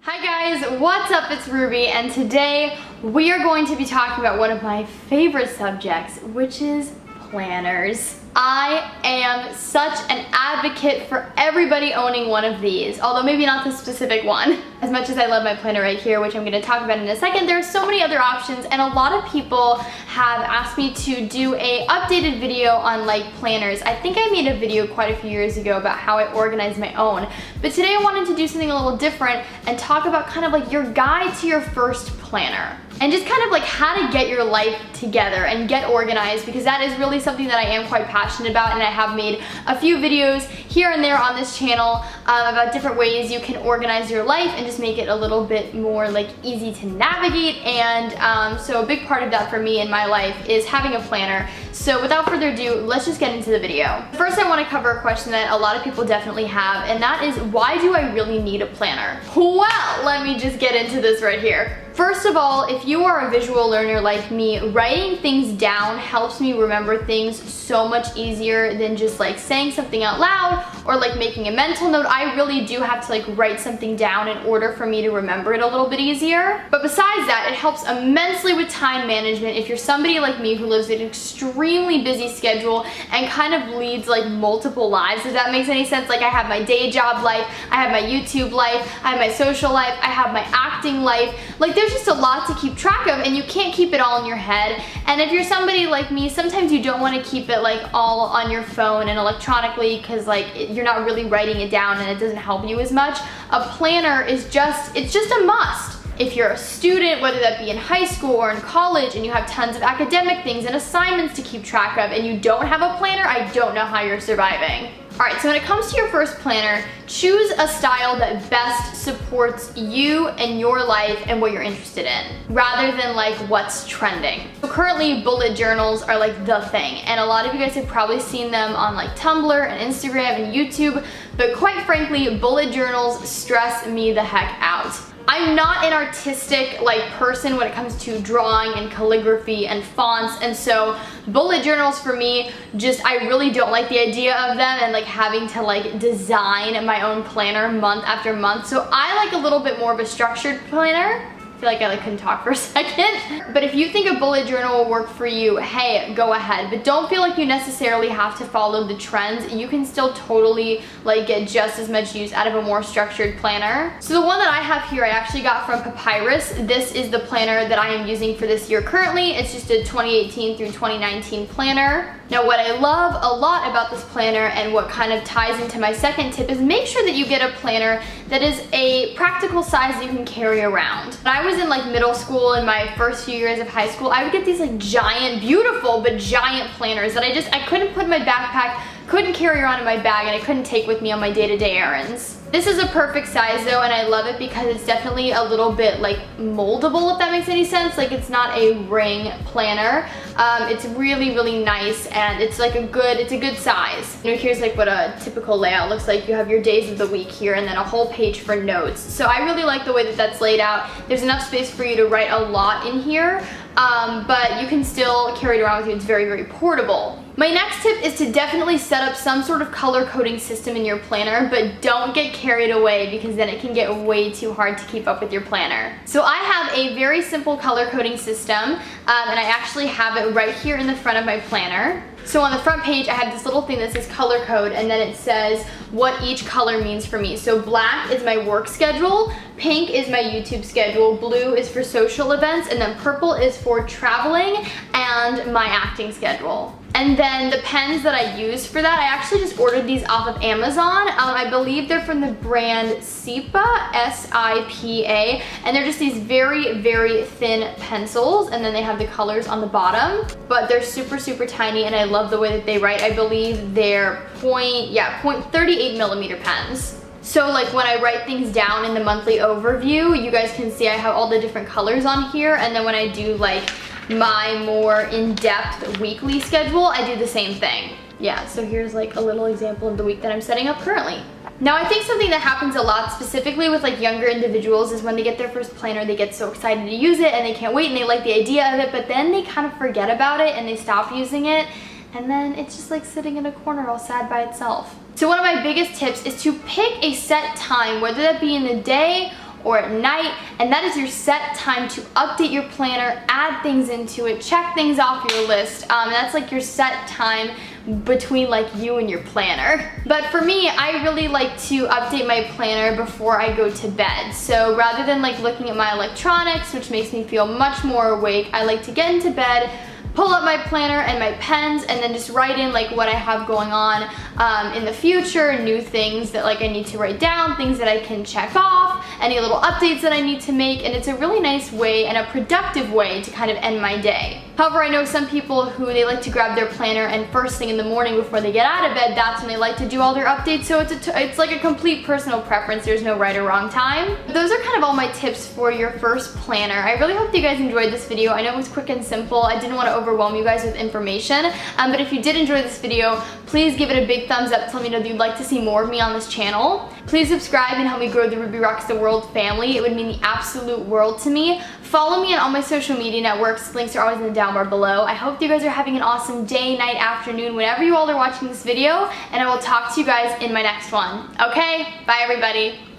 Hi guys, what's up? It's Ruby, and today we are going to be talking about one of my favorite subjects, which is planners. I am such an advocate for everybody owning one of these, although maybe not this specific one. As much as I love my planner right here, which I'm going to talk about in a second, there are so many other options, and a lot of people have asked me to do a updated video on like planners. I think I made a video quite a few years ago about how I organize my own, but today I wanted to do something a little different and talk about kind of like your guide to your first planner. And just kind of like how to get your life together and get organized, because that is really something that I am quite passionate about, and I have made a few videos here and there on this channel about different ways you can organize your life and just make it a little bit more like easy to navigate. And so a big part of that for me in my life is having a planner. So without further ado, let's just get into the video. First, I want to cover a question that a lot of people definitely have, and that is, why do I really need a planner? Well, let me just get into this right here. First of all, if you are a visual learner like me, writing things down helps me remember things so much easier than just like saying something out loud or like making a mental note. I really do have to like write something down in order for me to remember it a little bit easier. But besides that, it helps immensely with time management if you're somebody like me who lives an extremely busy schedule and kind of leads like multiple lives, if that makes any sense. Like I have my day job life, I have my YouTube life, I have my social life, I have my acting life. Like there's just a lot to keep track of, and you can't keep it all in your head. And if you're somebody like me, sometimes you don't want to keep it like all on your phone and electronically, because like you're not really writing it down and it doesn't help you as much. A planner is just a must. If you're a student, whether that be in high school or in college, and you have tons of academic things and assignments to keep track of, and you don't have a planner, I don't know how you're surviving. Alright, so when it comes to your first planner, choose a style that best supports you and your life and what you're interested in, rather than like what's trending. So currently, bullet journals are like the thing, and a lot of you guys have probably seen them on like Tumblr and Instagram and YouTube, but quite frankly, bullet journals stress me the heck out. I'm not an artistic like person when it comes to drawing and calligraphy and fonts, and so bullet journals for me, I really don't like the idea of them and like having to like design my own planner month after month. So I like a little bit more of a structured planner. I feel like I couldn't talk for a second. But if you think a bullet journal will work for you, hey, go ahead. But don't feel like you necessarily have to follow the trends. You can still totally like get just as much use out of a more structured planner. So the one that I have here, I actually got from Papyrus. This is the planner that I am using for this year currently. It's just a 2018 through 2019 planner. Now what I love a lot about this planner, and what kind of ties into my second tip, is make sure that you get a planner that is a practical size that you can carry around. When I was in like middle school, in my first few years of high school, I would get these like giant, beautiful, but giant planners that I couldn't put in my backpack, couldn't carry around in my bag, and I couldn't take with me on my day-to-day errands. This is a perfect size though, and I love it because it's definitely a little bit like moldable, if that makes any sense. Like it's not a ring planner. It's really, really nice, and it's like a good size. You know, here's like what a typical layout looks like. You have your days of the week here, and then a whole page for notes. So I really like the way that that's laid out. There's enough space for you to write a lot in here, but you can still carry it around with you. It's very, very portable. My next tip is to definitely set up some sort of color coding system in your planner, but don't get carried away, because then it can get way too hard to keep up with your planner. So I have a very simple color coding system, and I actually have it right here in the front of my planner. So on the front page, I have this little thing that says color code, and then it says what each color means for me. So black is my work schedule, pink is my YouTube schedule, blue is for social events, and then purple is for traveling and my acting schedule. And then the pens that I use for that, I actually just ordered these off of Amazon. I believe they're from the brand SIPA, S-I-P-A, and they're just these very, very thin pencils, and then they have the colors on the bottom, but they're super, super tiny, and I love the way that they write. I believe they're 0.38 millimeter pens. So like when I write things down in the monthly overview, you guys can see I have all the different colors on here, and then when I do like my more in-depth weekly schedule, I do the same thing. Yeah, so here's like a little example of the week that I'm setting up currently. Now I think something that happens a lot, specifically with like younger individuals, is when they get their first planner, they get so excited to use it and they can't wait and they like the idea of it, but then they kind of forget about it and they stop using it, and then it's just like sitting in a corner all sad by itself. So one of my biggest tips is to pick a set time, whether that be in the day or at night, and that is your set time to update your planner, add things into it, check things off your list. That's like your set time between like you and your planner. But for me, I really like to update my planner before I go to bed. So rather than like looking at my electronics, which makes me feel much more awake, I like to get into bed, pull up my planner and my pens, and then just write in like what I have going on in the future, new things that like I need to write down, things that I can check off, any little updates that I need to make, and it's a really nice way and a productive way to kind of end my day. However, I know some people who they like to grab their planner and first thing in the morning before they get out of bed, that's when they like to do all their updates, so it's like a complete personal preference. There's no right or wrong time. Those are kind of all my tips for your first planner. I really hope that you guys enjoyed this video. I know it was quick and simple. I didn't want to overwhelm you guys with information, but if you did enjoy this video, please give it a big thumbs up. Tell me that you'd like to see more of me on this channel. Please subscribe and help me grow the Ruby Rocks the World family. It would mean the absolute world to me. Follow me on all my social media networks. Links are always in the down bar below. I hope you guys are having an awesome day, night, afternoon, whenever you all are watching this video, and I will talk to you guys in my next one. Okay? Bye, everybody.